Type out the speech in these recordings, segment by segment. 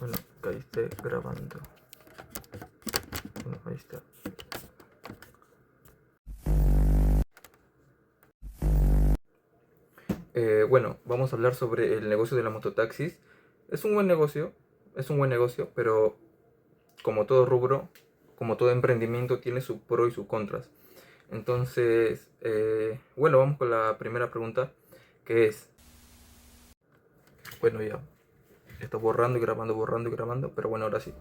Bueno, que ahí esté grabando. Bueno, ahí está. Bueno, vamos a hablar sobre el negocio de la mototaxis. Es un buen negocio, pero como todo rubro, como todo emprendimiento, tiene su pro y sus contras. Entonces, bueno, vamos con la primera pregunta, que es, bueno, ya, está borrando y grabando, pero bueno, ahora sí.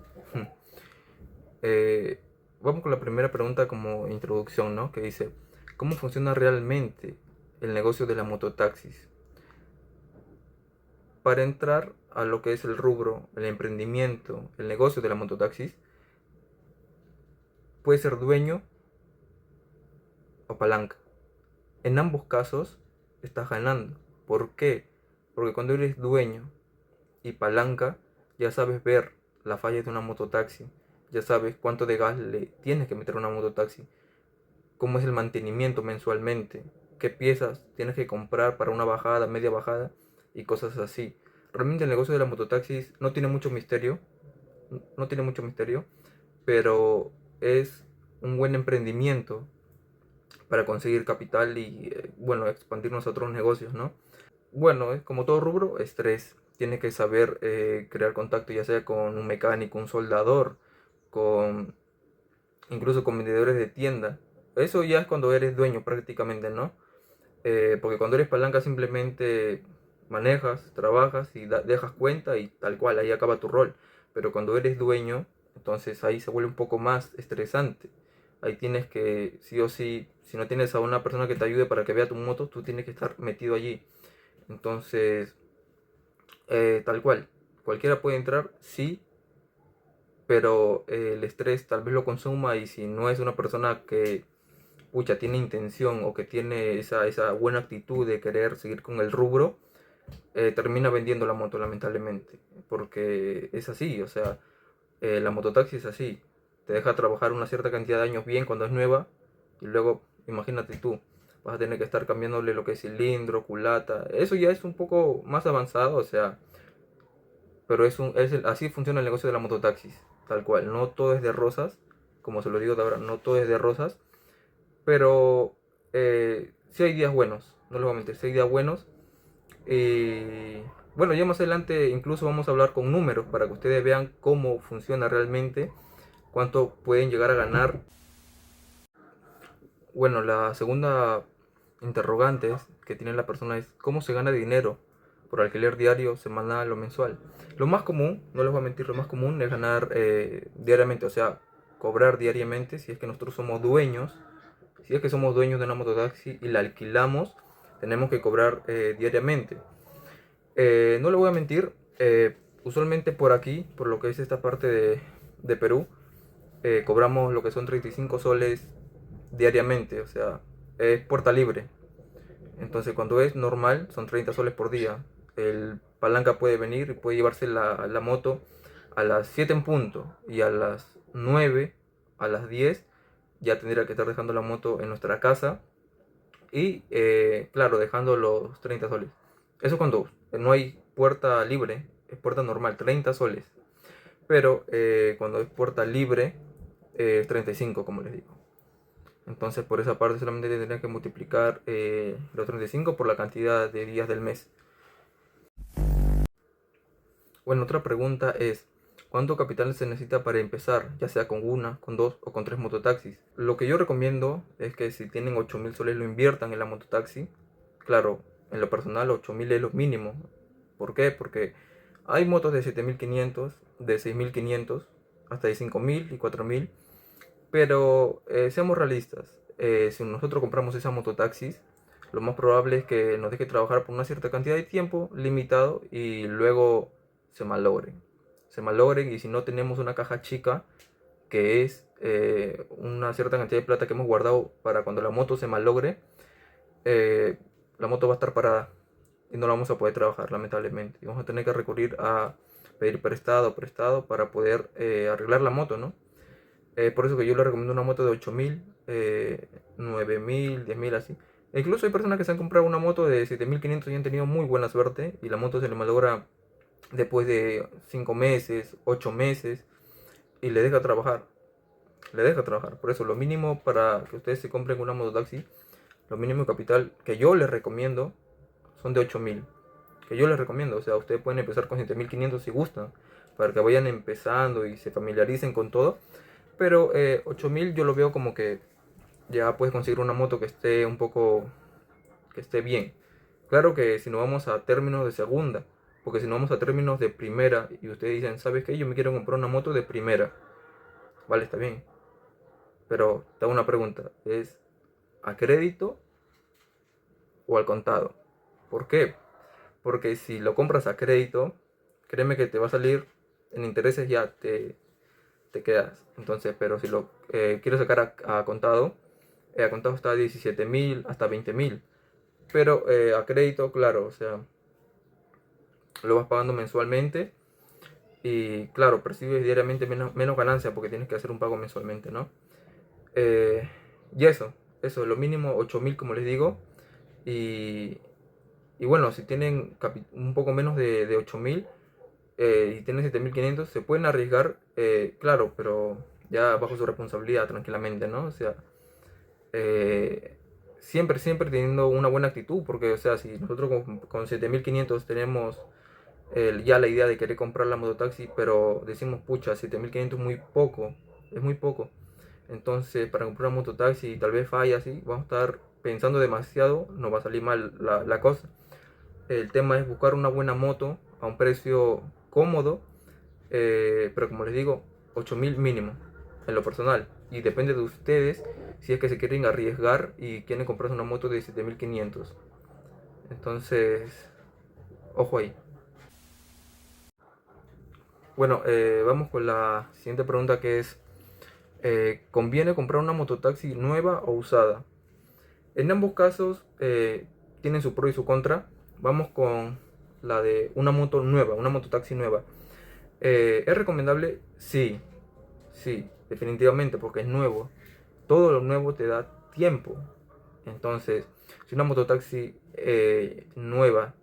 Eh, Vamos con la primera pregunta como introducción, ¿no? Que dice, ¿cómo funciona realmente el negocio de la mototaxis? Para entrar a lo que es el rubro, el emprendimiento, el negocio de la mototaxis, puede ser dueño o palanca. En ambos casos estás ganando. ¿Por qué? Porque cuando eres dueño y palanca, ya sabes ver las fallas de una mototaxi, ya sabes cuánto de gas le tienes que meter a una mototaxi, cómo es el mantenimiento mensualmente, qué piezas tienes que comprar para una bajada, media bajada y cosas así. Realmente el negocio de la mototaxis no tiene mucho misterio, pero es un buen emprendimiento para conseguir capital y, bueno, expandirnos a otros negocios, ¿no? Bueno, como todo rubro, estrés. Tienes que saber crear contacto, ya sea con un mecánico, un soldador, con incluso con vendedores de tienda. Eso ya es cuando eres dueño prácticamente, ¿no? Porque cuando eres palanca simplemente manejas, trabajas y dejas cuenta y tal cual, ahí acaba tu rol. Pero cuando eres dueño, entonces ahí se vuelve un poco más estresante. Ahí tienes que, sí o sí, si no tienes a una persona que te ayude para que vea tu moto, tú tienes que estar metido allí. Entonces, tal cual, cualquiera puede entrar, sí, pero el estrés tal vez lo consuma y si no es una persona que pucha, tiene intención o que tiene esa buena actitud de querer seguir con el rubro, termina vendiendo la moto lamentablemente, porque es así, o sea, la mototaxi es así, te deja trabajar una cierta cantidad de años bien cuando es nueva y luego, imagínate tú, vas a tener que estar cambiándole lo que es cilindro, culata, eso ya es un poco más avanzado, o sea, pero así funciona el negocio de la mototaxis, tal cual, no todo es de rosas, como se lo digo de ahora, no todo es de rosas, pero sí hay días buenos, no les voy a mentir, sí hay días buenos. Y bueno, ya más adelante incluso vamos a hablar con números para que ustedes vean cómo funciona realmente, cuánto pueden llegar a ganar. Bueno, la segunda interrogante que tiene la persona es cómo se gana dinero por alquiler diario, semanal o mensual. Lo más común, no les voy a mentir, lo más común es ganar diariamente, o sea, cobrar diariamente si es que nosotros somos dueños. Si es que somos dueños de una mototaxi y la alquilamos, tenemos que cobrar diariamente. No le voy a mentir, usualmente por aquí, por lo que es esta parte de Perú, cobramos lo que son 35 soles diariamente, o sea, es puerta libre. Entonces cuando es normal son 30 soles por día. El palanca puede venir y puede llevarse la moto a las 7 en punto y a las 9, a las 10 ya tendría que estar dejando la moto en nuestra casa y claro, dejando los 30 soles. Eso cuando no hay puerta libre, es puerta normal, 30 soles. Pero cuando es puerta libre, es 35, como les digo. Entonces por esa parte solamente tendrían que multiplicar los 35 por la cantidad de días del mes. Bueno, otra pregunta es, ¿cuánto capital se necesita para empezar? Ya sea con una, con dos o con tres mototaxis. Lo que yo recomiendo es que si tienen 8.000 soles lo inviertan en la mototaxi. Claro, en lo personal 8.000 es lo mínimo. ¿Por qué? Porque hay motos de 7.500, de 6.500, hasta de 5.000 y 4.000. Pero seamos realistas. Si nosotros compramos esas mototaxis, lo más probable es que nos deje trabajar por una cierta cantidad de tiempo limitado y luego se malogren. Se malogren y si no tenemos una caja chica, que es una cierta cantidad de plata que hemos guardado para cuando la moto se malogre, eh, la moto va a estar parada y no la vamos a poder trabajar, lamentablemente. Y vamos a tener que recurrir a pedir prestado para poder arreglar la moto, ¿no? Por eso que yo le recomiendo una moto de 8.000, 9.000, 10.000 así. E incluso hay personas que se han comprado una moto de 7.500 y han tenido muy buena suerte y la moto se le malogra después de 5 meses, 8 meses, y le deja trabajar. Le deja trabajar. Por eso, lo mínimo para que ustedes se compren una mototaxi, lo mínimo de capital que yo les recomiendo son de 8.000. Que yo les recomiendo. O sea, ustedes pueden empezar con 7.500 si gustan, para que vayan empezando y se familiaricen con todo. Pero 8.000 yo lo veo como que ya puedes conseguir una moto que esté un poco, que esté bien. Claro que si no vamos a términos de segunda, porque si no vamos a términos de primera y ustedes dicen, ¿sabes qué? Yo me quiero comprar una moto de primera. Vale, está bien. Pero te hago una pregunta, ¿es a crédito o al contado? ¿Por qué? Porque si lo compras a crédito, créeme que te va a salir en intereses, ya te quedas. Entonces, pero si lo quieres sacar a contado está a 17.000 hasta 20.000. Pero a crédito, claro, o sea, lo vas pagando mensualmente y claro, percibes diariamente menos ganancia porque tienes que hacer un pago mensualmente, ¿no? Eh, y eso, lo mínimo 8.000 como les digo. Y, y bueno, si tienen un poco menos de 8.000 y tienen 7.500 se pueden arriesgar, claro, pero ya bajo su responsabilidad, tranquilamente, ¿no? O sea, eh, siempre teniendo una buena actitud, porque, o sea, si nosotros con 7.500 tenemos ya la idea de querer comprar la mototaxi, pero decimos, pucha, 7.500 es muy poco, es muy poco. Entonces, para comprar una mototaxi tal vez falla así, vamos a estar pensando demasiado, nos va a salir mal la cosa. El tema es buscar una buena moto a un precio cómodo, pero como les digo, 8.000 mínimo en lo personal. Y depende de ustedes si es que se quieren arriesgar y quieren comprarse una moto de 7.500. Entonces, ojo ahí. Bueno, vamos con la siguiente pregunta que es, ¿conviene comprar una mototaxi nueva o usada? En ambos casos tienen su pro y su contra. Vamos con la de una moto nueva, una mototaxi nueva. ¿Es recomendable? Sí, sí, definitivamente, porque es nuevo. Todo lo nuevo te da tiempo. Entonces, si una mototaxi nueva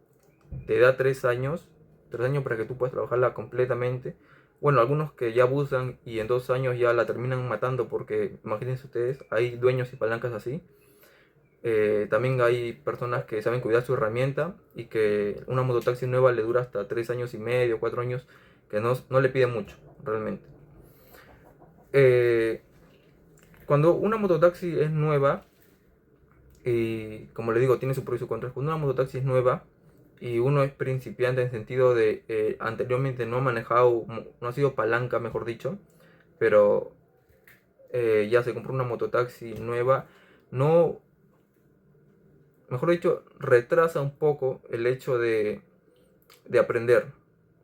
te da 3 años, 3 años para que tú puedas trabajarla completamente. Bueno, algunos que ya abusan y en 2 años ya la terminan matando porque, imagínense ustedes, hay dueños y palancas así. También hay personas que saben cuidar su herramienta y que una mototaxi nueva le dura hasta 3 años y medio, 4 años, que no le pide mucho, realmente. Eh, Cuando una mototaxi es nueva, y como le digo, tiene su pro y su contra. Cuando una mototaxi es nueva y uno es principiante en sentido de anteriormente no ha manejado, no ha sido palanca, mejor dicho, pero ya se compró una mototaxi nueva, no, mejor dicho, retrasa un poco el hecho de aprender.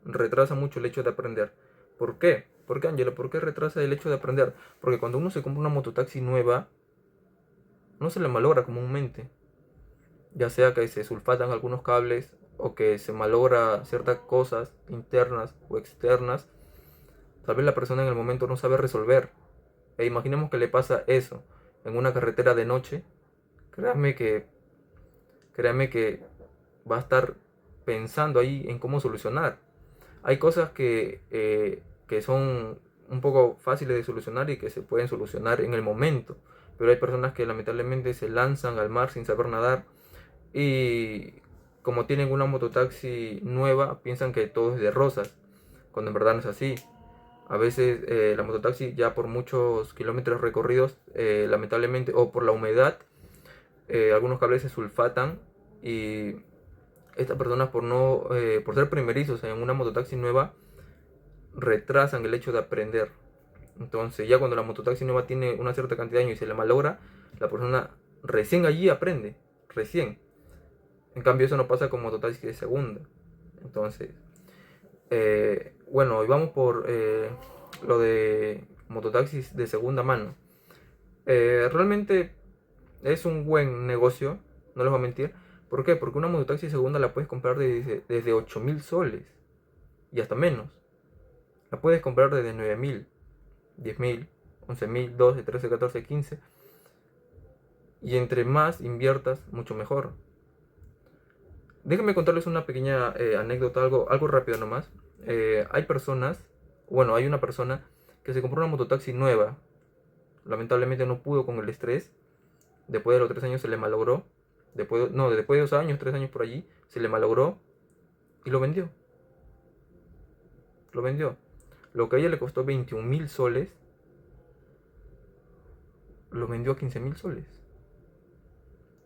Retrasa mucho el hecho de aprender. ¿Por qué? ¿Por qué, Angelo? ¿Por qué retrasa el hecho de aprender? Porque cuando uno se compra una mototaxi nueva, no se le malogra comúnmente. Ya sea que se sulfatan algunos cables o que se malogra ciertas cosas internas o externas, tal vez la persona en el momento no sabe resolver. E imaginemos que le pasa eso en una carretera de noche, créanme que, créanme que va a estar pensando ahí en cómo solucionar. Hay cosas que son un poco fáciles de solucionar y que se pueden solucionar en el momento, pero hay personas que lamentablemente se lanzan al mar sin saber nadar y como tienen una mototaxi nueva, piensan que todo es de rosas, cuando en verdad no es así. A veces la mototaxi ya por muchos kilómetros recorridos, lamentablemente, o por la humedad, algunos cables se sulfatan y estas personas por no, por ser primerizos en una mototaxi nueva, retrasan el hecho de aprender. Entonces ya cuando la mototaxi nueva tiene una cierta cantidad de años y se le malogra, la persona recién allí aprende, recién. En cambio, eso no pasa con mototaxi de segunda. Entonces, bueno, y vamos por lo de mototaxis de segunda mano. Realmente es un buen negocio, no les voy a mentir. ¿Por qué? Porque una mototaxi segunda la puedes comprar desde 8.000 soles y hasta menos. La puedes comprar desde 9.000, 10.000, 11.000, 12, 13, 14, 15. Y entre más inviertas, mucho mejor. déjenme contarles una pequeña anécdota, algo rápido nomás. Hay personas, bueno, hay una persona que se compró una mototaxi nueva. Lamentablemente no pudo con el estrés. Después de los 3 años se le malogró. Después de 2 años, 3 años por allí, se le malogró y lo vendió. Lo vendió. Lo que a ella le costó 21.000 soles, lo vendió a 15.000 soles.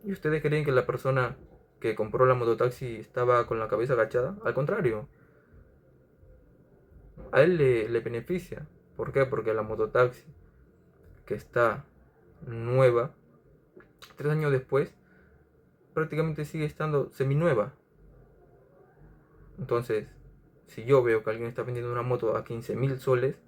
¿Y ustedes creen que la persona que compró la mototaxi estaba con la cabeza agachada? Al contrario, a él le beneficia. ¿Por qué? Porque la mototaxi que está nueva, 3 años después, prácticamente sigue estando seminueva. Entonces, si yo veo que alguien está vendiendo una moto a 15.000 soles,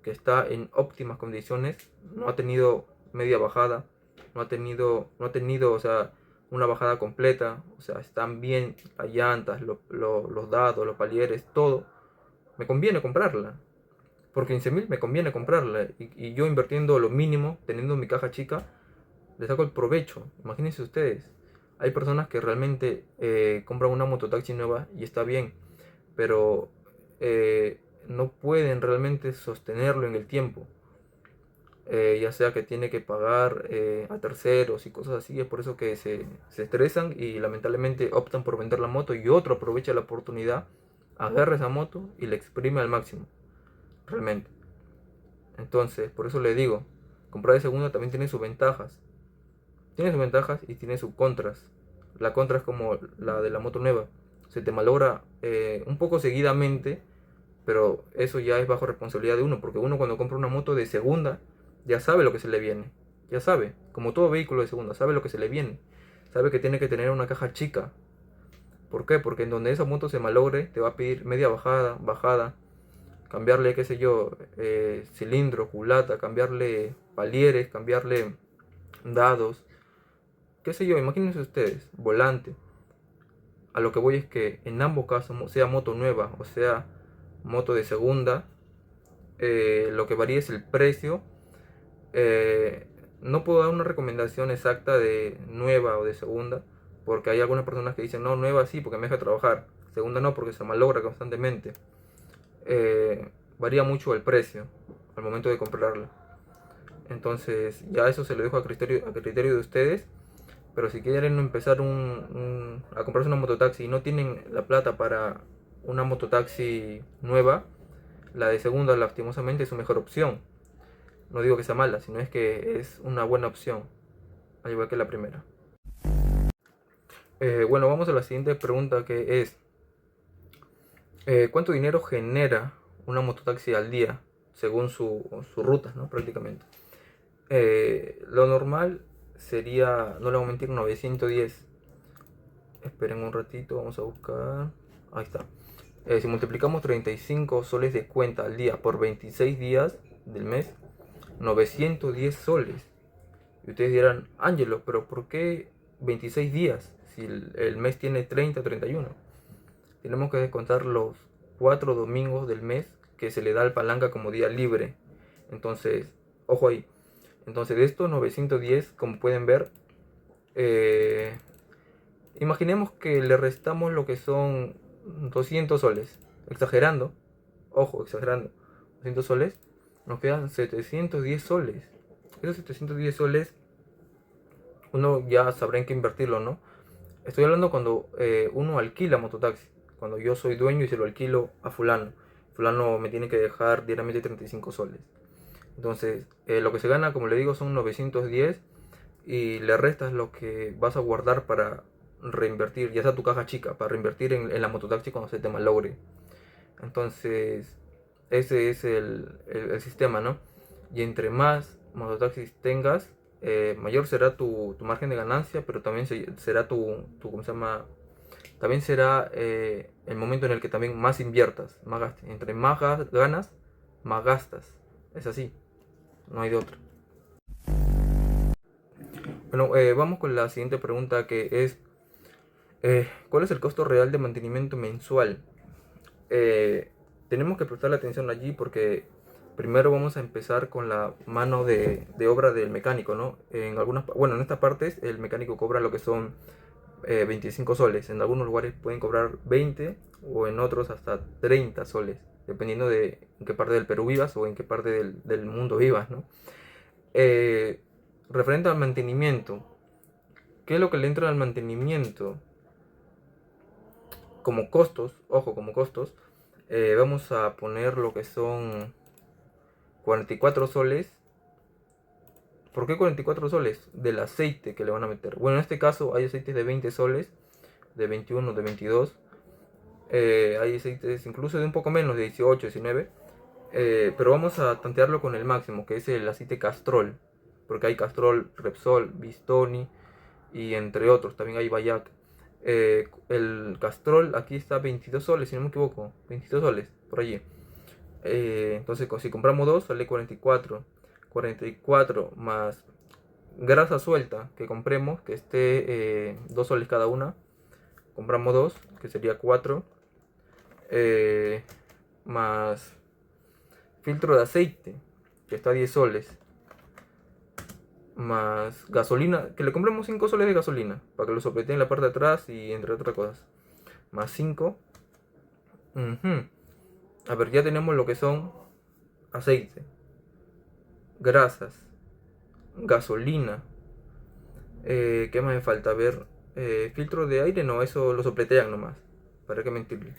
que está en óptimas condiciones, no ha tenido media bajada, no ha tenido, o sea, una bajada completa, o sea, están bien las llantas, los dados, los palieres, todo, me conviene comprarla. Por 15.000 me conviene comprarla. Y yo invirtiendo lo mínimo, teniendo mi caja chica, le saco el provecho. Imagínense ustedes. Hay personas que realmente compran una mototaxi nueva y está bien, pero no pueden realmente sostenerlo en el tiempo. Ya sea que tiene que pagar a terceros y cosas así. Es por eso que se estresan y lamentablemente optan por vender la moto, y otro aprovecha la oportunidad, agarra esa moto y la exprime al máximo. Realmente. Entonces, por eso le digo, comprar de segunda también tiene sus ventajas. Tiene sus ventajas y tiene sus contras. La contra es como la de la moto nueva. Se te malogra un poco seguidamente, pero eso ya es bajo responsabilidad de uno, porque uno cuando compra una moto de segunda ya sabe lo que se le viene. Ya sabe, como todo vehículo de segunda, sabe lo que se le viene. Sabe que tiene que tener una caja chica. ¿Por qué? Porque en donde esa moto se malogre, te va a pedir media bajada, cambiarle, qué sé yo, cilindro, culata, cambiarle palieres, cambiarle dados, qué sé yo, imagínense ustedes, volante. A lo que voy es que en ambos casos, sea moto nueva o sea moto de segunda, lo que varía es el precio. No puedo dar una recomendación exacta de nueva o de segunda, porque hay algunas personas que dicen, no, nueva sí, porque me deja trabajar, segunda no, porque se malogra constantemente. Varía mucho el precio al momento de comprarla. Entonces ya eso se lo dejo a criterio de ustedes. Pero si quieren empezar a comprarse una mototaxi y no tienen la plata para una mototaxi nueva, la de segunda lastimosamente es su mejor opción. No digo que sea mala, sino es que es una buena opción, al igual que la primera. Bueno, vamos a la siguiente pregunta, que es ¿cuánto dinero genera una mototaxi al día según su ruta, ¿no? Prácticamente. Lo normal sería, no le voy a mentir, 910. Esperen un ratito, vamos a buscar. Ahí está. Si multiplicamos 35 soles de cuenta al día por 26 días del mes, 910 soles. Y ustedes dirán, Ángelo, pero ¿por qué 26 días si el mes tiene 30 o 31? Tenemos que descontar los 4 domingos del mes que se le da al palanca como día libre. Entonces, ojo ahí. Entonces, de estos 910, como pueden ver, imaginemos que le restamos lo que son 200 soles. Exagerando. Ojo, exagerando. 200 soles. Nos quedan 710 soles. Esos 710 soles uno ya sabrá en qué invertirlo, ¿no? Estoy hablando cuando uno alquila mototaxi. Cuando yo soy dueño y se lo alquilo a fulano. Fulano me tiene que dejar diariamente 35 soles. Entonces, lo que se gana, como le digo, son 910. Y le restas lo que vas a guardar para reinvertir, ya sea tu caja chica, para reinvertir en la mototaxi cuando se te malogre. Entonces, ese es el sistema, ¿no? Y entre más mototaxis tengas, mayor será tu margen de ganancia, pero también será ¿cómo se llama? También será el momento en el que también más inviertas, más gastes. Entre más ganas, más gastas. Es así, no hay de otra. Bueno, vamos con la siguiente pregunta, que es ¿cuál es el costo real de mantenimiento mensual? Tenemos que prestarle atención allí, porque primero vamos a empezar con la mano de obra del mecánico, ¿no? En estas partes el mecánico cobra lo que son 25 soles. En algunos lugares pueden cobrar 20 o en otros hasta 30 soles, dependiendo de en qué parte del Perú vivas o en qué parte del mundo vivas, ¿no? Referente al mantenimiento, ¿qué es lo que le entra al mantenimiento? Como costos, ojo, como costos, vamos a poner lo que son 44 soles. ¿Por qué 44 soles? Del aceite que le van a meter. Bueno, en este caso hay aceites de 20 soles, de 21, de 22. Hay aceites incluso de un poco menos, de 18, 19. Pero vamos a tantearlo con el máximo, que es el aceite Castrol. Porque hay Castrol, Repsol, Bistoni y entre otros. También hay Bayac. El Castrol aquí está 22 soles, si no me equivoco. 22 soles, por allí. Entonces, si compramos dos, sale 44. 44 más grasa suelta que compremos, que esté 2 soles cada una. Compramos dos, que sería 4. Más filtro de aceite, que está a 10 soles. Más gasolina, que le compremos 5 soles de gasolina, para que lo soplete en la parte de atrás y entre otras cosas. Más 5. A ver, ya tenemos lo que son aceite, grasas, gasolina. ¿Qué más me falta? A ver, filtro de aire, no, eso lo sopletean nomás. ¿Para qué mentirle?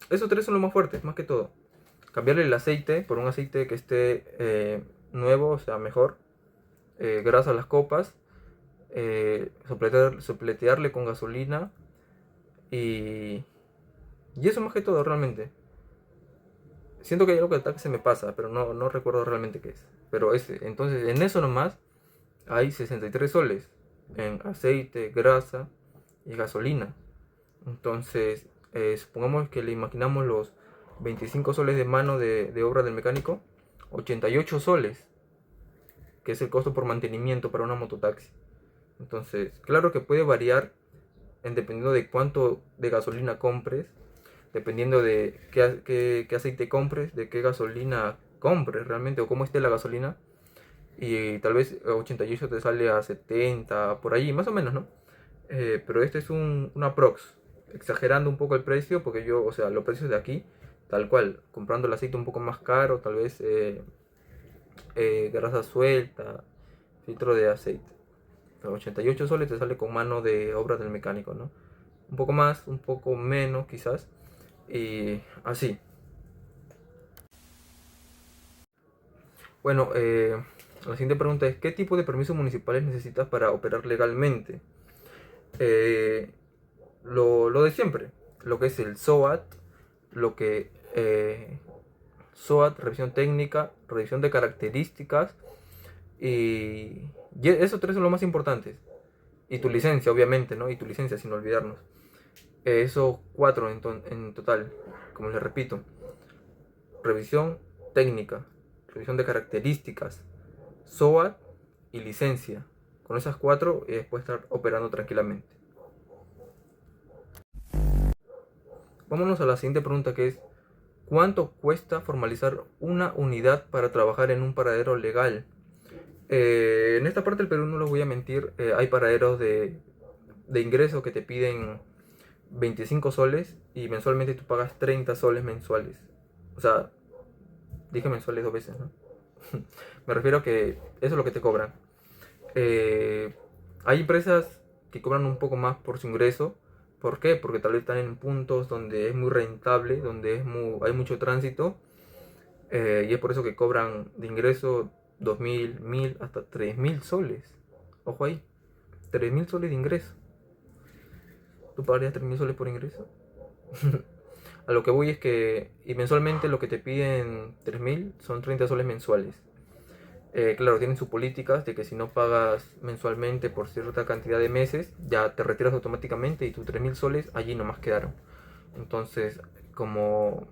Esos tres son los más fuertes, más que todo. Cambiarle el aceite por un aceite que esté nuevo, o sea, mejor. Grasa a las copas. Sopletearle con gasolina. Y eso más que todo, realmente. Siento que hay algo que se me pasa, pero no recuerdo realmente qué es. Pero entonces, en eso nomás hay 63 soles. En aceite, grasa y gasolina. Entonces, supongamos que le imaginamos los 25 soles de mano de obra del mecánico, 88 soles, que es el costo por mantenimiento para una mototaxi. Entonces, claro que puede variar dependiendo de cuánto de gasolina compres, dependiendo de qué aceite compres, de qué gasolina compres realmente o cómo esté la gasolina. Y tal vez 88 te sale a 70, por ahí, más o menos, ¿no? Pero este es una prox, exagerando un poco el precio, porque yo, o sea, los precios de aquí, tal cual, comprando el aceite un poco más caro, tal vez grasa suelta, filtro de aceite. 88 soles te sale con mano de obra del mecánico, ¿no? Un poco más, un poco menos quizás, y así. Bueno, la siguiente pregunta es, ¿qué tipo de permisos municipales necesitas para operar legalmente? Eh, lo de siempre, lo que es el SOAT, lo que SOAT, revisión técnica, revisión de características y esos tres son los más importantes. Y tu licencia, obviamente, ¿no? Y tu licencia, sin olvidarnos. Esos cuatro en total, como les repito. Revisión técnica, revisión de características, SOAT y licencia. Con esas cuatro puedes estar operando tranquilamente. Vámonos a la siguiente pregunta, que es ¿cuánto cuesta formalizar una unidad para trabajar en un paradero legal? En esta parte del Perú, no les voy a mentir, hay paraderos de ingreso que te piden 25 soles y mensualmente tú pagas 30 soles mensuales. O sea, dije mensuales dos veces, ¿no? Me refiero a que eso es lo que te cobran. Hay empresas que cobran un poco más por su ingreso. ¿Por qué? Porque tal vez están en puntos donde es muy rentable, donde hay mucho tránsito. Y es por eso que cobran de ingreso 2.000, 1.000, hasta 3.000 soles. Ojo ahí, 3.000 soles de ingreso. ¿Tú pagarías 3.000 soles por ingreso? A lo que voy es que, y mensualmente lo que te piden 3.000 son 30 soles mensuales. Claro, tienen sus políticas de que si no pagas mensualmente por cierta cantidad de meses, ya te retiras automáticamente y tus 3.000 soles allí nomás quedaron. Entonces, como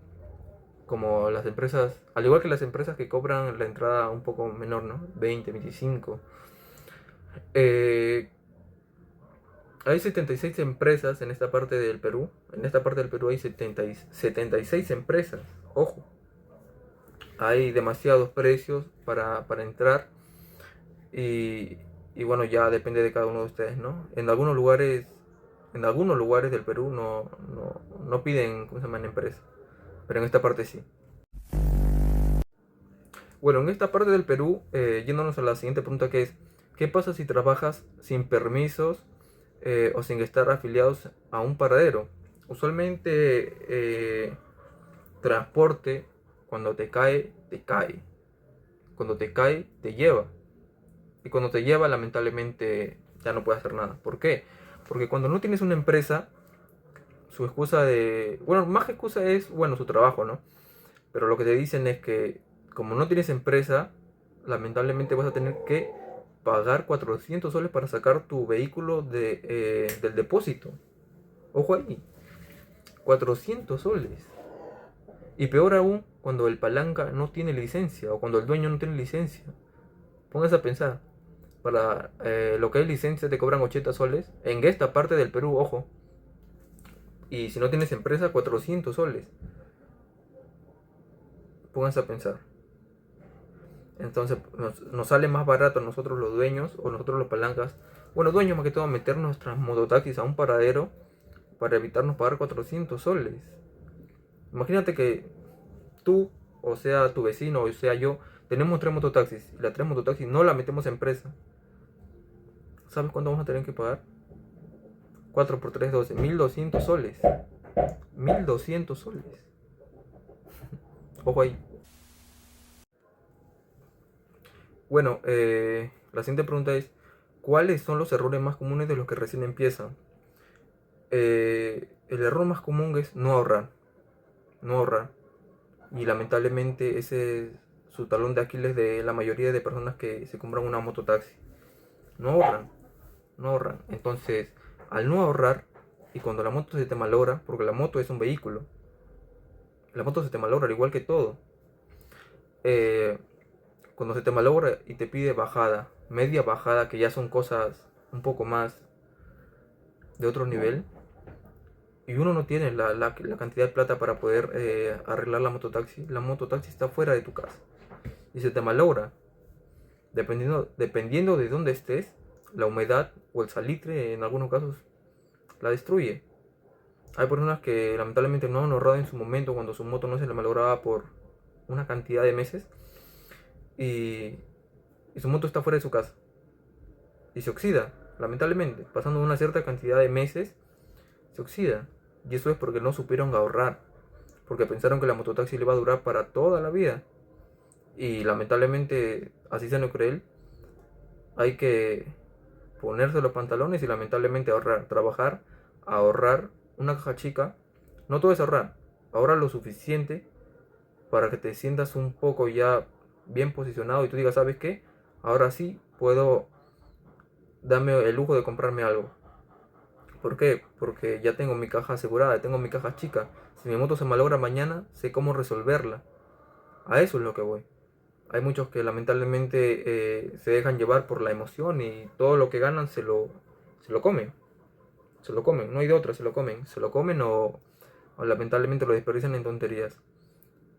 las empresas, al igual que las empresas que cobran la entrada un poco menor, ¿no? 20, 25. Eh, Hay 76 empresas en esta parte del Perú. En esta parte del Perú hay 76 empresas. Ojo, hay demasiados precios para entrar. Y Y bueno, ya depende de cada uno de ustedes, ¿no? En algunos lugares del Perú no piden, ¿cómo se llama?, en empresa. Pero en esta parte sí. Bueno, en esta parte del Perú, yéndonos a la siguiente pregunta, que es, ¿qué pasa si trabajas sin permisos o sin estar afiliados a un paradero? Usualmente, transporte, cuando te cae, te cae. Cuando te cae, te lleva. Y cuando te lleva, lamentablemente, ya no puedes hacer nada. ¿Por qué? Porque cuando no tienes una empresa, su excusa de... Bueno, más que excusa es, bueno, su trabajo, ¿no? Pero lo que te dicen es que como no tienes empresa, lamentablemente vas a tener que pagar 400 soles para sacar tu vehículo del depósito. Ojo ahí, 400 soles. Y peor aún, cuando el palanca no tiene licencia o cuando el dueño no tiene licencia. Póngase a pensar, para lo que es licencia te cobran 80 soles. En esta parte del Perú, ojo. Y si no tienes empresa, 400 soles. Pónganse a pensar. Entonces nos sale más barato a nosotros los dueños o nosotros los palancas. Bueno, dueños más que todo, meter nuestras mototaxis a un paradero para evitarnos pagar 400 soles. Imagínate que tú, o sea tu vecino, o sea yo, tenemos 3 mototaxis y las 3 mototaxis no las metemos en empresa. ¿Sabes cuánto vamos a tener que pagar? 4 por 3, 12, 1200 soles. 1200 soles. Ojo ahí. Bueno, la siguiente pregunta es, ¿cuáles son los errores más comunes de los que recién empiezan? El error más común es no ahorrar. No ahorrar. Y lamentablemente ese es su talón de Aquiles de la mayoría de personas que se compran una mototaxi. No ahorran. No ahorran. Entonces, al no ahorrar, y cuando la moto se te malogra, porque la moto es un vehículo, la moto se te malogra al igual que todo. Eh, Cuando se te malogra y te pide bajada, media bajada, que ya son cosas un poco más de otro nivel, y uno no tiene la cantidad de plata para poder arreglar la mototaxi está fuera de tu casa y se te malogra. Dependiendo de dónde estés, la humedad o el salitre en algunos casos la destruye. Hay personas que lamentablemente no han ahorrado en su momento cuando su moto no se le malograba por una cantidad de meses y, y su moto está fuera de su casa y se oxida, lamentablemente, pasando una cierta cantidad de meses, se oxida. Y eso es porque no supieron ahorrar, porque pensaron que la mototaxi le va a durar para toda la vida. Y lamentablemente, así sea no cruel, hay que ponerse los pantalones y lamentablemente ahorrar, trabajar, ahorrar una caja chica. No todo es ahorrar, ahorrar lo suficiente para que te sientas un poco ya bien posicionado y tú digas, ¿sabes qué? Ahora sí puedo darme el lujo de comprarme algo. ¿Por qué? Porque ya tengo mi caja asegurada, tengo mi caja chica. Si mi moto se malogra mañana, sé cómo resolverla. A eso es lo que voy. Hay muchos que lamentablemente se dejan llevar por la emoción y todo lo que ganan se lo comen. Se lo comen, no hay de otra, se lo comen. Se lo comen o lamentablemente lo desperdician en tonterías.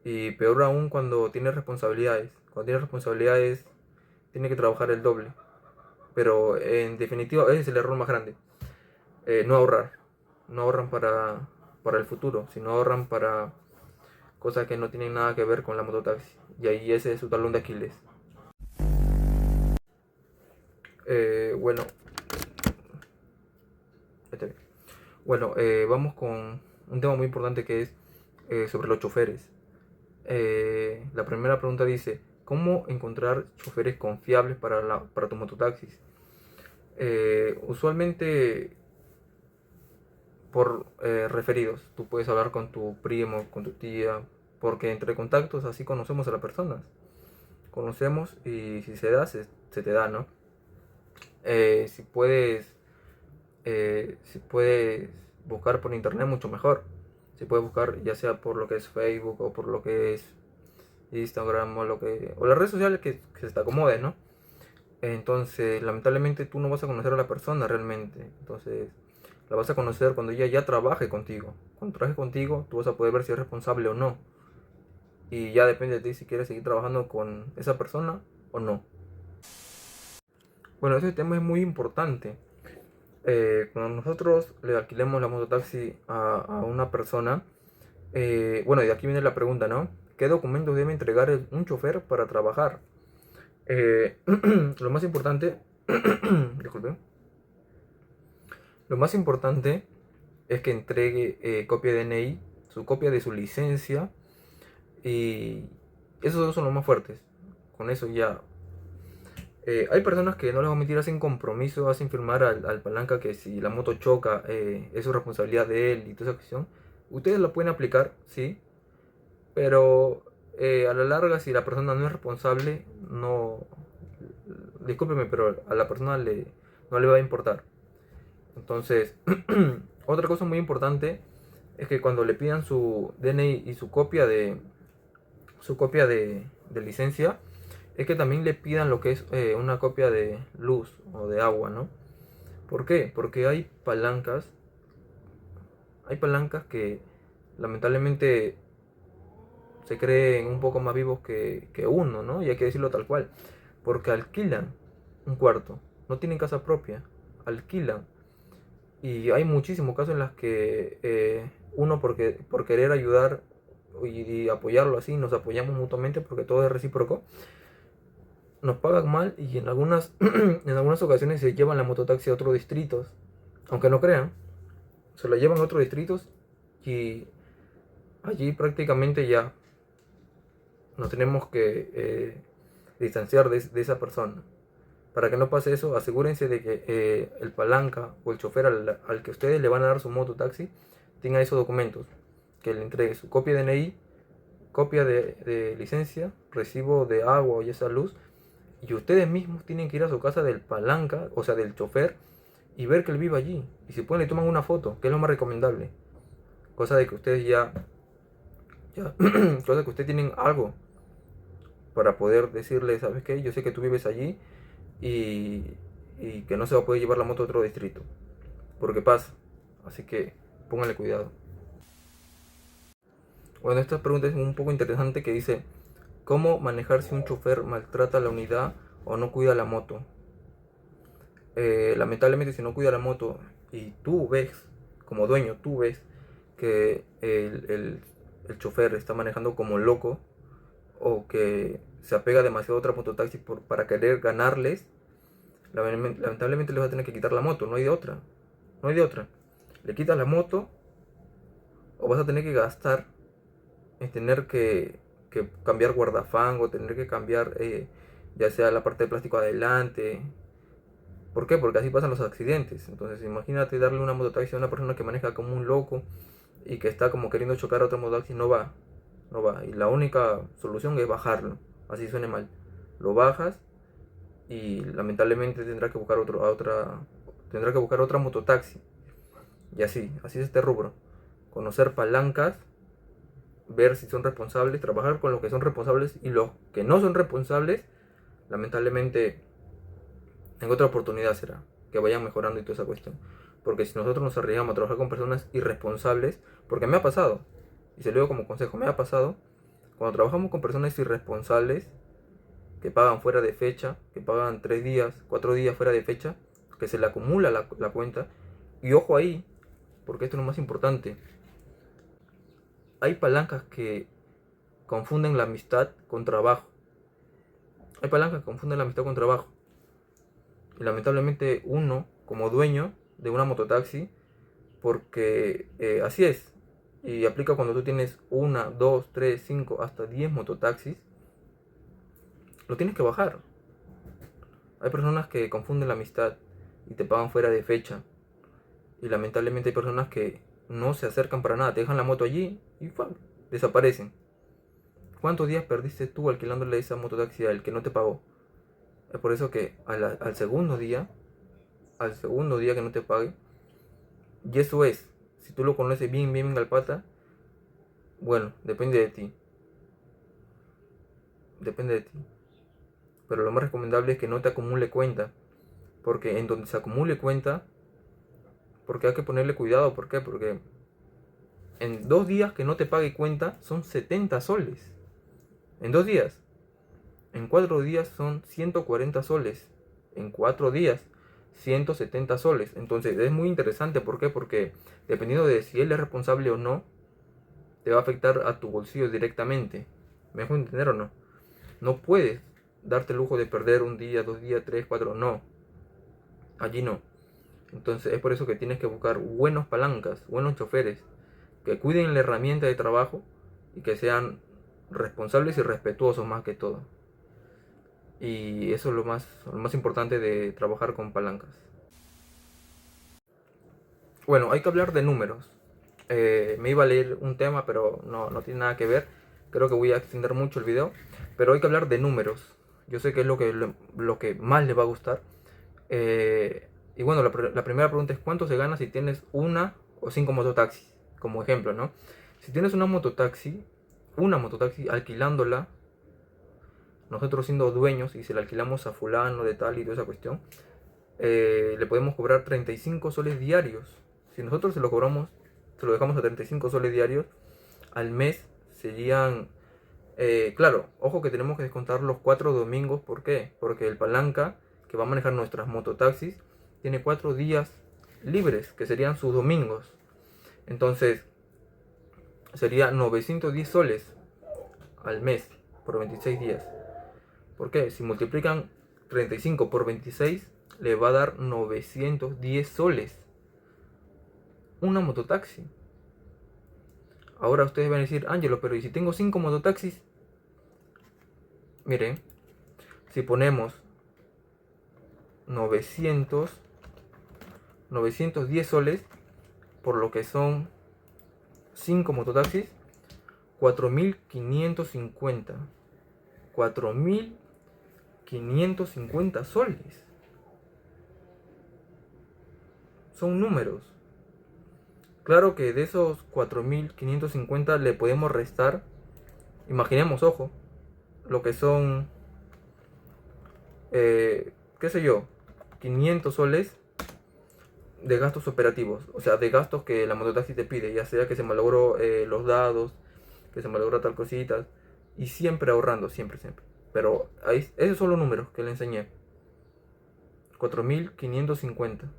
Y peor aún cuando tienes responsabilidades. Cuando tienes responsabilidades, tienes que trabajar el doble. Pero en definitiva, ese es el error más grande. No ahorrar. No ahorran para el futuro, sino ahorran para cosas que no tienen nada que ver con la mototaxi. Y ahí ese es su talón de Aquiles. Bueno, bueno, vamos con un tema muy importante que es sobre los choferes. La primera pregunta dice, ¿cómo encontrar choferes confiables para tus mototaxis? Usualmente por referidos. Tú puedes hablar con tu primo, con tu tía, porque entre contactos así conocemos a las personas. Conocemos y si se da, se te da, ¿no? Si puedes buscar por internet, mucho mejor. Si puedes buscar ya sea por lo que es Facebook o por lo que es Instagram o las redes sociales que se te acomode, ¿no? Entonces, lamentablemente tú no vas a conocer a la persona realmente. Entonces, la vas a conocer cuando ella ya trabaje contigo. Cuando trabaje contigo, tú vas a poder ver si es responsable o no. Y ya depende de ti si quieres seguir trabajando con esa persona o no. Bueno, ese tema es muy importante. Cuando nosotros le alquilemos la mototaxi a una persona, bueno, y de aquí viene la pregunta, ¿no? ¿Qué documentos debe entregar un chofer para trabajar? Lo más importante, disculpe, lo más importante es que entregue copia de DNI, su copia de su licencia, y esos dos son los más fuertes. Con eso ya. Hay personas que, no les voy a mentir, hacen compromiso, hacen firmar al palanca que si la moto choca, es su responsabilidad de él y toda esa cuestión. Ustedes lo pueden aplicar, sí, pero a la larga, si la persona no es responsable, no. Discúlpeme, pero a la persona no le va a importar. Entonces, otra cosa muy importante es que cuando le pidan su DNI y su copia de licencia, es que también le pidan lo que es una copia de luz o de agua, ¿no? ¿Por qué? Porque hay palancas que lamentablemente se creen un poco más vivos que uno, ¿no? Y hay que decirlo tal cual. Porque alquilan un cuarto, no tienen casa propia, alquilan. Y hay muchísimos casos en los que uno por querer ayudar y apoyarlo así, nos apoyamos mutuamente porque todo es recíproco, nos pagan mal y en algunas, en algunas ocasiones se llevan la mototaxi a otros distritos. Aunque no crean, se la llevan a otros distritos y allí prácticamente ya nos tenemos que distanciar de esa persona. Para que no pase eso, asegúrense de que el palanca o el chofer al que ustedes le van a dar su mototaxi tenga esos documentos. Que le entregue su copia de DNI, copia de licencia, recibo de agua o ya sea luz. Y ustedes mismos tienen que ir a su casa del palanca, o sea, del chofer, y ver que él vive allí. Y si pueden, le toman una foto, que es lo más recomendable. Cosa de que ustedes cosa de que ustedes tienen algo para poder decirle, ¿sabes qué? Yo sé que tú vives allí y, y que no se va a poder llevar la moto a otro distrito. Porque pasa. Así que pónganle cuidado. Bueno, esta pregunta es un poco interesante que dice, ¿cómo manejar si un chofer maltrata la unidad o no cuida la moto? Lamentablemente si no cuida la moto y tú ves, como dueño, tú ves que el chofer está manejando como loco o que se apega demasiado a otra mototaxi para querer ganarles, lamentablemente les va a tener que quitar la moto, no hay de otra. No hay de otra. Le quitas la moto o vas a tener que gastar en tener que cambiar guardafango, tener que cambiar ya sea la parte de plástico adelante. ¿Por qué? Porque así pasan los accidentes. Entonces imagínate darle una mototaxi a una persona que maneja como un loco y que está como queriendo chocar a otra mototaxi, no va. No va. Y la única solución es bajarlo. Así suene mal. Lo bajas y lamentablemente tendrá que buscar tendrá que buscar otra mototaxi. Y así es este rubro. Conocer palancas, ver si son responsables, trabajar con los que son responsables y los que no son responsables, lamentablemente en otra oportunidad será que vayan mejorando y toda esa cuestión. Porque si nosotros nos arriesgamos a trabajar con personas irresponsables, porque me ha pasado, y se lo digo como consejo, me ha pasado, cuando trabajamos con personas irresponsables, que pagan fuera de fecha, que pagan 3 días, 4 días fuera de fecha, que se le acumula la cuenta, y ojo ahí, porque esto es lo más importante, hay palancas que confunden la amistad con trabajo. Hay palancas que confunden la amistad con trabajo. Y lamentablemente uno, como dueño de una mototaxi, porque así es, y aplica cuando tú tienes una, dos, tres, cinco, hasta 10 mototaxis, lo tienes que bajar. Hay personas que confunden la amistad y te pagan fuera de fecha. Y lamentablemente hay personas que no se acercan para nada, te dejan la moto allí y ¡fum!, desaparecen. ¿Cuántos días perdiste tú alquilándole esa mototaxi al que no te pagó? Es por eso que al segundo día que no te pague, y eso es, si tú lo conoces bien, bien al pata, bueno, depende de ti. Depende de ti. Pero lo más recomendable es que no te acumule cuenta. Porque en donde se acumule cuenta, porque hay que ponerle cuidado. ¿Por qué? Porque en 2 días que no te pague cuenta son 70 soles. En 2 días. En 4 días son 140 soles. en 4 días 170 soles. Entonces es muy interesante. ¿Por qué? Porque dependiendo de si él es responsable o no, te va a afectar a tu bolsillo directamente. ¿Me dejo entender o no? No puedes darte el lujo de perder un día, 2 días, 3, 4. No. Allí no. Entonces es por eso que tienes que buscar buenos palancas, buenos choferes, que cuiden la herramienta de trabajo y que sean responsables y respetuosos más que todo. Y eso es lo más importante de trabajar con palancas. Bueno, hay que hablar de números. Me iba a leer un tema, pero no tiene nada que ver. Creo que voy a extender mucho el video. Pero hay que hablar de números. Yo sé que es lo que más les va a gustar. Y bueno, la primera pregunta es: ¿cuánto se gana si tienes una o 5 mototaxis? Como ejemplo, ¿no? Si tienes una mototaxi alquilándola, nosotros siendo dueños y se la alquilamos a fulano de tal y toda esa cuestión, le podemos cobrar 35 soles diarios. Si nosotros se lo dejamos a 35 soles diarios, al mes serían, claro, ojo que tenemos que descontar los 4 domingos. ¿Por qué? Porque el palanca que va a manejar nuestras mototaxis tiene 4 días libres, que serían sus domingos. Entonces, sería 910 soles al mes por 26 días. ¿Por qué? Si multiplican 35 por 26, le va a dar 910 soles. Una mototaxi. Ahora ustedes van a decir: Ángelo, pero ¿y si tengo 5 mototaxis? Miren, si ponemos 910 soles por lo que son 5 mototaxis, 4.550. 4.550 soles. Son números. Claro que de esos 4.550 le podemos restar, imaginemos, ojo, lo que son, qué sé yo, 500 soles de gastos operativos. O sea, de gastos que la mototaxi te pide, ya sea que se malogró los dados, que se malogró tal cosita. Y siempre ahorrando, siempre. Pero ahí, esos son los números que le enseñé. 4.550.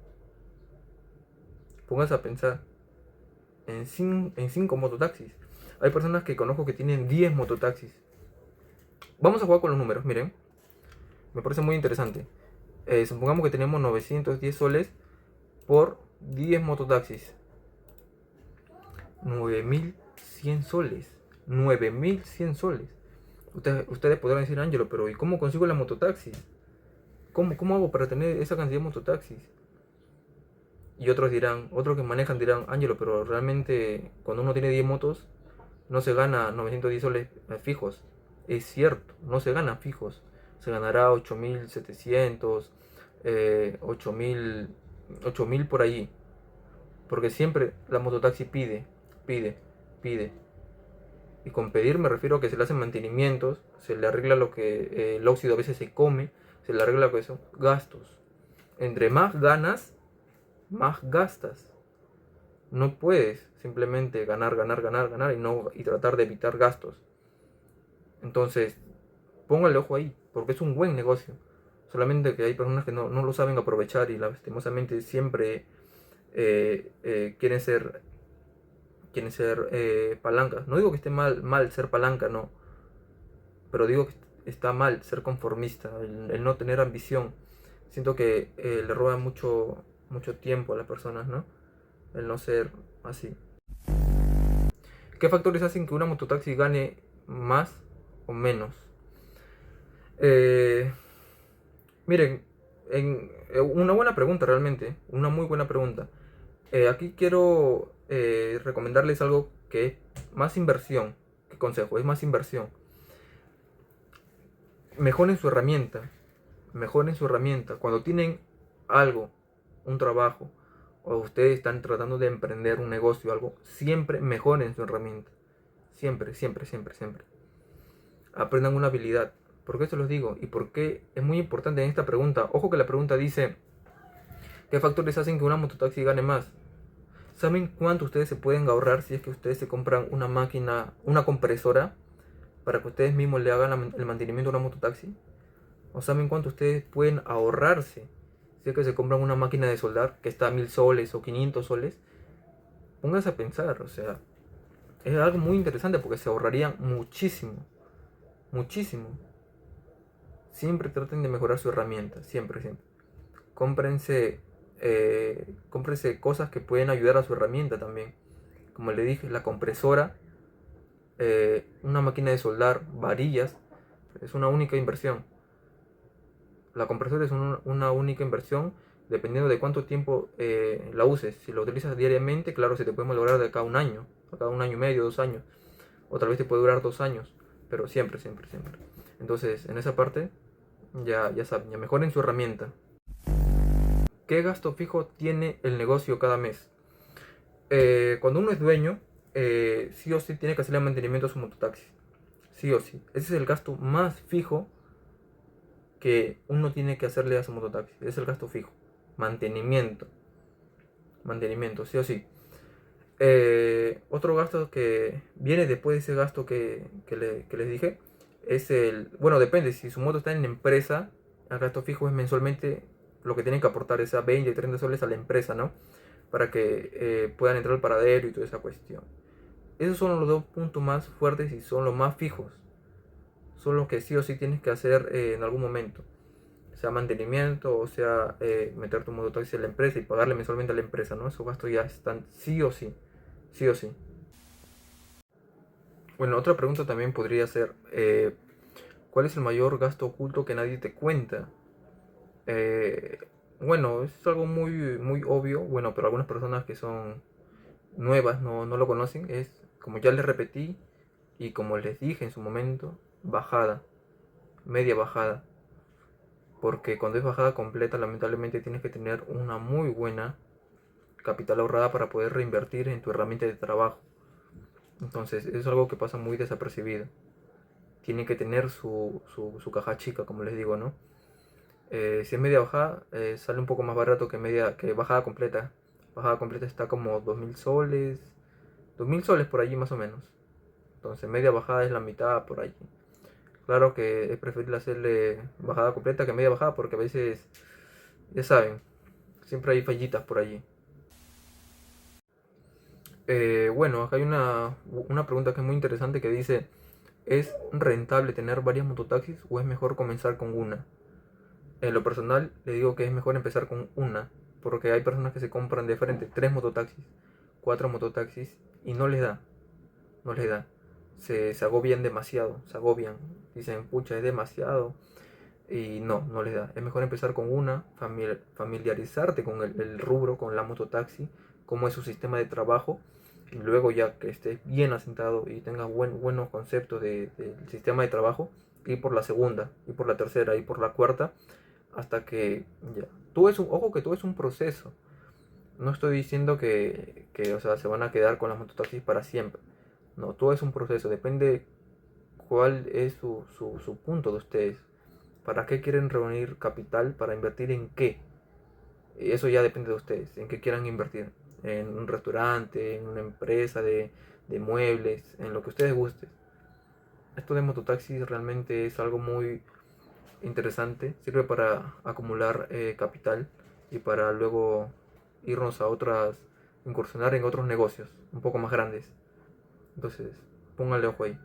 Póngase a pensar en 5 mototaxis. Hay personas que conozco que tienen 10 mototaxis. Vamos a jugar con los números, miren. Me parece muy interesante. Supongamos que tenemos 910 soles por 10 mototaxis. 9.100 soles. 9.100 soles. Ustedes podrán decir: Ángelo, pero ¿y cómo consigo la mototaxi? ¿Cómo hago para tener esa cantidad de mototaxis? Y otros que manejan dirán: Ángelo, pero realmente cuando uno tiene 10 motos, no se gana 910 soles fijos. Es cierto, no se gana fijos. Se ganará 8.700, 8.000 por allí. Porque siempre la mototaxi pide. Y con pedir me refiero a que se le hacen mantenimientos, se le arregla lo que el óxido a veces se come, se le arregla con eso, gastos. Entre más ganas, más gastas. No puedes simplemente ganar y tratar de evitar gastos. Entonces, póngale ojo ahí, porque es un buen negocio. Solamente que hay personas que no lo saben aprovechar y lastimosamente siempre quieren ser palancas. No digo que esté mal ser palanca, no. Pero digo que está mal ser conformista, el no tener ambición. Siento que le roba mucho tiempo a las personas, ¿no? El no ser así. ¿Qué factores hacen que una mototaxi gane más o menos? Miren, una buena pregunta realmente, una muy buena pregunta. Aquí quiero recomendarles algo que es más inversión que consejo, es más inversión. Mejoren su herramienta, Cuando tienen algo, un trabajo, o ustedes están tratando de emprender un negocio o algo, siempre mejoren su herramienta. Siempre. Aprendan una habilidad. ¿Por qué se los digo? Y por qué es muy importante en esta pregunta. Ojo que la pregunta dice: ¿qué factores hacen que una mototaxi gane más? ¿Saben cuánto ustedes se pueden ahorrar si es que ustedes se compran una máquina, una compresora, para que ustedes mismos le hagan el mantenimiento a una mototaxi? ¿O saben cuánto ustedes pueden ahorrarse? Si es que se compran una máquina de soldar que está a 1000 soles o 500 soles, pónganse a pensar, o sea, es algo muy interesante porque se ahorrarían muchísimo, muchísimo. Siempre traten de mejorar su herramienta, siempre, siempre. Cómprense, cómprense cosas que pueden ayudar a su herramienta también. Como le dije, la compresora, una máquina de soldar, varillas, es una única inversión. La compresora es una única inversión dependiendo de cuánto tiempo la uses. Si lo utilizas diariamente, claro, se te puede malograr de acá a un año, acá a un año y medio, 2 años, o tal vez te puede durar 2 años, pero siempre, siempre, siempre. Entonces, en esa parte, ya saben, ya mejoren su herramienta. ¿Qué gasto fijo tiene el negocio cada mes? Cuando uno es dueño, sí o sí tiene que hacerle mantenimiento a su mototaxi. Sí o sí. Ese es el gasto más fijo que uno tiene que hacerle a su mototaxi. Es el gasto fijo. Mantenimiento. Mantenimiento, sí o sí. Otro gasto que viene después de ese gasto que les dije es el... Bueno, depende. Si su moto está en la empresa, el gasto fijo es mensualmente lo que tienen que aportar, esa 20, 30 soles a la empresa, ¿no? Para que puedan entrar al paradero y toda esa cuestión. Esos son los dos puntos más fuertes y son los más fijos. Son los que sí o sí tienes que hacer en algún momento. Sea mantenimiento o sea meter tu mototaxi en la empresa y pagarle mensualmente a la empresa, ¿no? Esos gastos ya están sí o sí. Sí o sí. Bueno, otra pregunta también podría ser, ¿cuál es el mayor gasto oculto que nadie te cuenta? Eh, bueno, es algo muy, muy obvio, bueno, pero algunas personas que son nuevas no lo conocen, es, como ya les repetí y como les dije en su momento, bajada, media bajada. Porque cuando es bajada completa, lamentablemente tienes que tener una muy buena capital ahorrada para poder reinvertir en tu herramienta de trabajo. Entonces, es algo que pasa muy desapercibido. Tiene que tener su caja chica, como les digo, ¿no? Si es media bajada, sale un poco más barato que bajada completa. Bajada completa está como 2000 soles, 2000 soles por allí más o menos. Entonces, media bajada es la mitad por allí. Claro que es preferible hacerle bajada completa que media bajada porque a veces, ya saben, siempre hay fallitas por allí. Bueno, acá hay una pregunta que es muy interesante que dice, ¿es rentable tener varias mototaxis o es mejor comenzar con una? En lo personal, le digo que es mejor empezar con una, porque hay personas que se compran de frente 3 mototaxis, 4 mototaxis y no les da, no les da. Se agobian demasiado, se agobian. Dicen, pucha, es demasiado. Y no les da. Es mejor empezar con una, familiarizarte con el rubro, con la mototaxi, cómo es su sistema de trabajo. Y luego ya que estés bien asentado y tengas buenos conceptos del sistema de trabajo, ir por la segunda, ir por la tercera, ir por la cuarta, hasta que ya. Ojo que todo es un proceso. No estoy diciendo que o sea, se van a quedar con las mototaxis para siempre. No, todo es un proceso. Depende cuál es su punto de ustedes. ¿Para qué quieren reunir capital? ¿Para invertir en qué? Eso ya depende de ustedes. ¿En qué quieran invertir? ¿En un restaurante? ¿En una empresa de muebles? En lo que ustedes gusten. Esto de mototaxis realmente es algo muy interesante. Sirve para acumular capital y para luego irnos a incursionar en otros negocios un poco más grandes. Entonces, pónganle ojo ahí.